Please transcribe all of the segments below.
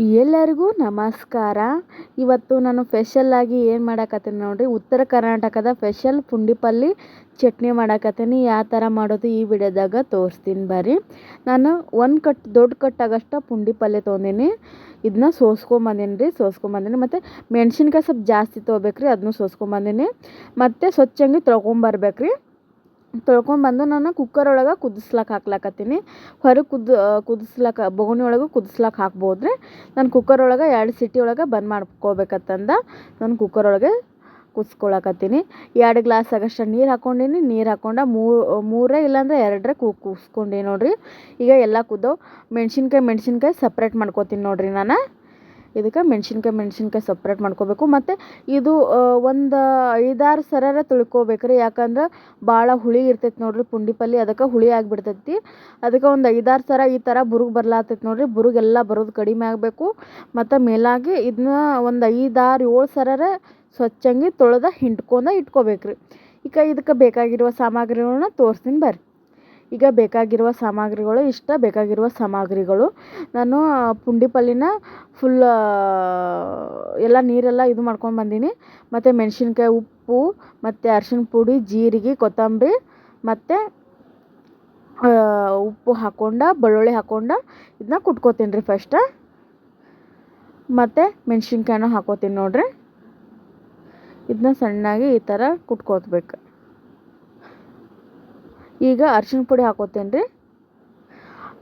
ಎಲ್ಲರಿಗೂ ನಮಸ್ಕಾರ. ಇವತ್ತು ನಾನು ಸ್ಪೆಷಲ್ಲಾಗಿ ಏನು ಮಾಡಾಕತ್ತೀನಿ ನೋಡಿರಿ, ಉತ್ತರ ಕರ್ನಾಟಕದ ಸ್ಪೆಷಲ್ ಪುಂಡಿ ಪಲ್ಲೆ ಚಟ್ನಿ ಮಾಡಾಕತ್ತೀನಿ. ಯಾವ ಥರ ಮಾಡೋದು ಈ ವಿಡಿಯೋದಾಗ ತೋರಿಸ್ತೀನಿ ಬರ್ರಿ. ನಾನು ದೊಡ್ಡ ಕಟ್ಟಾಗಷ್ಟು ಪುಂಡಿ ಪಲ್ಲೆ ತೊಗೊಂಡೀನಿ. ಇದನ್ನ ಸೋಸ್ಕೊಂಬಂದೀನಿ ಮತ್ತು ಮೆಣಸಿನ್ಕಾಯಿ ಸ್ವಲ್ಪ ಜಾಸ್ತಿ ತೊಗೋಬೇಕ್ರಿ, ಅದನ್ನು ಸೋಸ್ಕೊಂಬಂದೀನಿ. ಮತ್ತು ಸ್ವಚ್ಛಂಗೆ ತೊಳ್ಕೊಂಬರ್ಬೇಕ್ರಿ. ತೊಳ್ಕೊಂಬಂದು ನಾನು ಕುಕ್ಕರ್ ಒಳಗೆ ಹಾಕ್ಲಾಕತ್ತೀನಿ. ಹೊರಗೆ ಬೊಗಣಿ ಒಳಗೆ ಕುದಿಸ್ಲಾಕ ಹಾಕ್ಬೋದ್ರಿ. ನಾನು ಕುಕ್ಕರ್ ಒಳಗೆ 2 ಸಿಟಿ ಒಳಗೆ ಬಂದ್ ಮಾಡ್ಕೋಬೇಕತ್ತಂದ ನಾನು ಕುಕ್ಕರ್ ಒಳಗೆ ಕುದಿಸ್ಕೊಳಕತ್ತೀನಿ. 2 ಗ್ಲಾಸ್ ಆಗಷ್ಟು ನೀರು ಹಾಕ್ಕೊಂಡೀನಿ. ನೀರು ಹಾಕ್ಕೊಂಡು ಮೂರೇ ಇಲ್ಲಾಂದ್ರೆ 2 ಕುದಿಸ್ಕೊಂಡೀನಿ ನೋಡಿರಿ. ಈಗ ಎಲ್ಲ ಕುದ್ದವು. ಮೆಣಸಿನ್ಕಾಯಿ ಸಪ್ರೇಟ್ ಮಾಡ್ಕೋತೀನಿ ನೋಡಿರಿ. ನಾನು ಇದಕ್ಕೆ ಮೆಣಸಿನ್ಕಾಯಿ ಸಪ್ರೇಟ್ ಮಾಡ್ಕೋಬೇಕು. ಮತ್ತು ಇದು ಒಂದು 5-6 ಸರ ತೊಳ್ಕೊಬೇಕ್ರಿ. ಯಾಕಂದ್ರೆ ಭಾಳ ಹುಳಿ ಇರ್ತೈತೆ ನೋಡಿರಿ ಪುಂಡಿ ಪಲ್ಲೆ, ಅದಕ್ಕೆ ಹುಳಿ ಆಗಿಬಿಡ್ತೈತಿ. ಅದಕ್ಕೆ ಒಂದು 5-6 ಸರ ಈ ಥರ ಬುರುಗು ಬರ್ಲಾತೈತಿ ನೋಡಿರಿ. ಬುರುಗೆಲ್ಲ ಬರೋದು ಕಡಿಮೆ ಆಗಬೇಕು. ಮತ್ತು ಮೇಲಾಗಿ ಇದನ್ನ ಒಂದು 5-6-7 ಸರ ಸ್ವಚ್ಛಂಗಿ ತೊಳೆದ ಇಟ್ಕೋಬೇಕ್ರಿ. ಈಗ ಇದಕ್ಕೆ ಬೇಕಾಗಿರುವ ಸಾಮಗ್ರಿಗಳನ್ನ ತೋರಿಸ್ತೀನಿ ಬರ್ರಿ. ಈಗ ಬೇಕಾಗಿರುವ ಸಾಮಗ್ರಿಗಳು ನಾನು ಪುಂಡಿ ಪಲ್ಲೆನ ಫುಲ್ ಎಲ್ಲ ನೀರೆಲ್ಲ ಇದು ಮಾಡ್ಕೊಂಡು ಬಂದೀನಿ. ಮತ್ತು ಮೆಣಸಿನ್ಕಾಯಿ, ಉಪ್ಪು ಮತ್ತು ಅರಿಶಿಣ ಪುಡಿ, ಜೀರಿಗೆ, ಕೊತ್ತಂಬರಿ ಮತ್ತು ಉಪ್ಪು ಹಾಕ್ಕೊಂಡು ಬೆಳ್ಳುಳ್ಳಿ ಹಾಕ್ಕೊಂಡು ಇದನ್ನ ಕುಟ್ಕೋತೀನಿ ರೀ ಫಸ್ಟ್. ಮತ್ತು ಮೆಣಸಿನ್ಕಾಯಿನೂ ಹಾಕೋತೀನಿ ನೋಡಿರಿ. ಇದನ್ನ ಸಣ್ಣಾಗಿ ಈ ಥರ ಕುಟ್ಕೋಬೇಕು. ಈಗ ಅರಿಶಿಣ ಪುಡಿ ಹಾಕೋತೀನಿ ರೀ.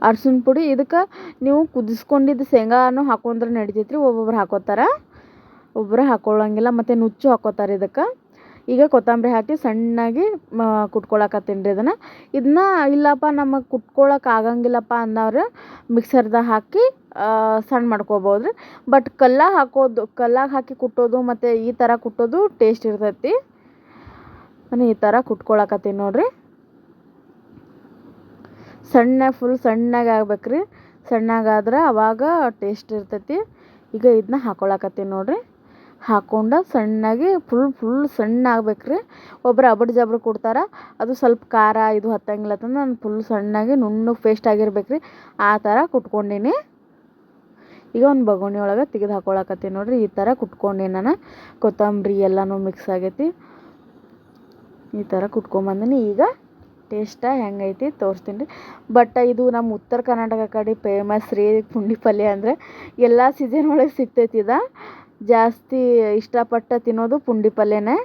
ಅರಿಶಿಣ ಪುಡಿ ಇದಕ್ಕೆ ನೀವು ಕುದಿಸ್ಕೊಂಡಿದ್ದು ಶೇಂಗಾನು ಹಾಕೊಂಡ್ರೆ ನಡಿತೈತ್ರಿ. ಒಬ್ಬೊಬ್ರು ಹಾಕೋತಾರೆ, ಒಬ್ಬರು ಹಾಕೊಳ್ಳೋಂಗಿಲ್ಲ. ಮತ್ತು ನುಚ್ಚು ಹಾಕೋತಾರೆ ಇದಕ್ಕೆ. ಈಗ ಕೊತ್ತಂಬರಿ ಹಾಕಿ ಸಣ್ಣಾಗಿ ಕುಟ್ಕೊಳಕತ್ತೀನಿ ರೀ ಇದನ್ನ ಇಲ್ಲಪ್ಪ ನಮಗೆ ಕುಟ್ಕೊಳಕ್ಕೆ ಆಗಂಗಿಲ್ಲಪ್ಪ ಅಂದವ್ರು ಮಿಕ್ಸರ್ದಾಗ ಹಾಕಿ ಸಣ್ಣ ಮಾಡ್ಕೋಬೋದು ರೀ. ಬಟ್ ಕಲ್ಲಾಗ ಹಾಕಿ ಕುಟ್ಟೋದು ಮತ್ತು ಈ ಥರ ಕುಟ್ಟೋದು ಟೇಸ್ಟ್ ಇರ್ತೈತಿ. ನಾನು ಈ ಥರ ಕುಟ್ಕೊಳಕತ್ತೀನಿ ನೋಡಿರಿ. ಫುಲ್ ಸಣ್ಣಗೆ ಆಗ್ಬೇಕ್ರಿ. ಸಣ್ಣಗಾದ್ರೆ ಅವಾಗ ಟೇಸ್ಟ್ ಇರ್ತೈತಿ. ಈಗ ಇದನ್ನ ಹಾಕೊಳಕತ್ತೀನಿ ನೋಡಿರಿ. ಹಾಕ್ಕೊಂಡು ಸಣ್ಣಗೆ ಫುಲ್ ಸಣ್ಣ ಆಗ್ಬೇಕ್ರಿ. ಒಬ್ಬರು ಜಬಡು ಕೊಡ್ತಾರೆ, ಅದು ಸ್ವಲ್ಪ ಖಾರ ಇದು ಹತ್ತಂಗಿಲ್ಲ ಅಂತಂದು ನಾನು ಫುಲ್ ಸಣ್ಣಗೆ ನುಣ್ಣಗೆ ಪೇಸ್ಟ್ ಆಗಿರ್ಬೇಕ್ರಿ. ಆ ಥರ ಕುಟ್ಕೊಂಡೀನಿ. ಈಗ ಒಂದು ಬೊಗಣಿ ಒಳಗೆ ತೆಗೆದು ಹಾಕೊಳಕತ್ತೀನಿ ನೋಡಿರಿ. ಈ ಥರ ಕುಟ್ಕೊಂಡೀನಿ ನಾನು. ಕೊತ್ತಂಬರಿ ಎಲ್ಲನೂ ಮಿಕ್ಸ್ ಆಗೈತಿ. ಈ ಥರ ಕುಟ್ಕೊಂಬಂದಿನಿ. ಈಗ ಟೇಸ್ಟ ಹೆಂಗೈತಿ ತೋರಿಸ್ತೀನಿ ರೀ. ಬಟ್ ಇದು ನಮ್ಮ ಉತ್ತರ ಕರ್ನಾಟಕ ಕಡೆ ಫೇಮಸ್ ರೀ ಪುಂಡಿ ಪಲ್ಲೆ ಅಂದರೆ. ಎಲ್ಲ ಸೀಸನ್ ಒಳಗೆ ಸಿಗ್ತೈತಿ. ಜಾಸ್ತಿ ಇಷ್ಟಪಟ್ಟು ತಿನ್ನೋದು ಪುಂಡಿ ಪಲ್ಲೆನೇ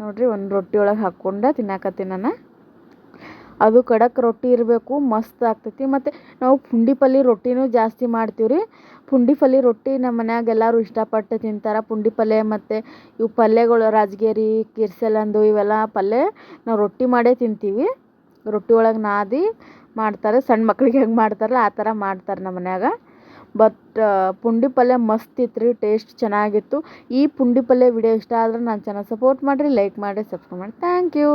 ನೋಡಿರಿ. ಒಂದು ರೊಟ್ಟಿ ಒಳಗೆ ಹಾಕ್ಕೊಂಡು ತಿನ್ನಾಕತ್ತೀನಿ ನಾನು. ಅದು ಖಡಕ್ ರೊಟ್ಟಿ ಇರಬೇಕು, ಮಸ್ತ್ ಆಗ್ತೈತಿ. ಮತ್ತು ನಾವು ಪುಂಡಿ ಪಲ್ಲೆ ರೊಟ್ಟಿನೂ ಜಾಸ್ತಿ ಮಾಡ್ತೀವಿ ರೀ. ಪುಂಡಿ ಪಲ್ಲೆ ರೊಟ್ಟಿ ನಮ್ಮ ಮನ್ಯಾಗ ಎಲ್ಲರೂ ಇಷ್ಟಪಟ್ಟು ತಿಂತಾರೆ. ಪುಂಡಿ ಪಲ್ಲೆ ಮತ್ತು ಇವು ಪಲ್ಯಗಳು ರಾಜಗಿರಿ, ಕಿರ್ಸೆಲಂದು ಇವೆಲ್ಲ ಪಲ್ಯ ನಾವು ರೊಟ್ಟಿ ಮಾಡೇ ತಿಂತೀವಿ. ರೊಟ್ಟಿ ಒಳಗೆ ನಾದಿ ಮಾಡ್ತಾರೆ. ಸಣ್ಣ ಮಕ್ಳಿಗೆ ಹೆಂಗೆ ಮಾಡ್ತಾರಲ್ಲ ಆ ಥರ ಮಾಡ್ತಾರೆ ನಮ್ಮ ಮನ್ಯಾಗ. ಬಟ್ ಪುಂಡಿ ಪಲ್ಯ ಮಸ್ತ್ ಇತ್ತು ರೀ, ಟೇಸ್ಟ್ ಚೆನ್ನಾಗಿತ್ತು. ಈ ಪುಂಡಿ ಪಲ್ಯ ವಿಡಿಯೋ ಇಷ್ಟ ಆದ್ರೆ ನನ್ನ ಚಾನಲ್ ಸಪೋರ್ಟ್ ಮಾಡಿರಿ, ಲೈಕ್ ಮಾಡಿರಿ, ಸಬ್ಸ್ಕ್ರೈಬ್ ಮಾಡಿ. Thank you.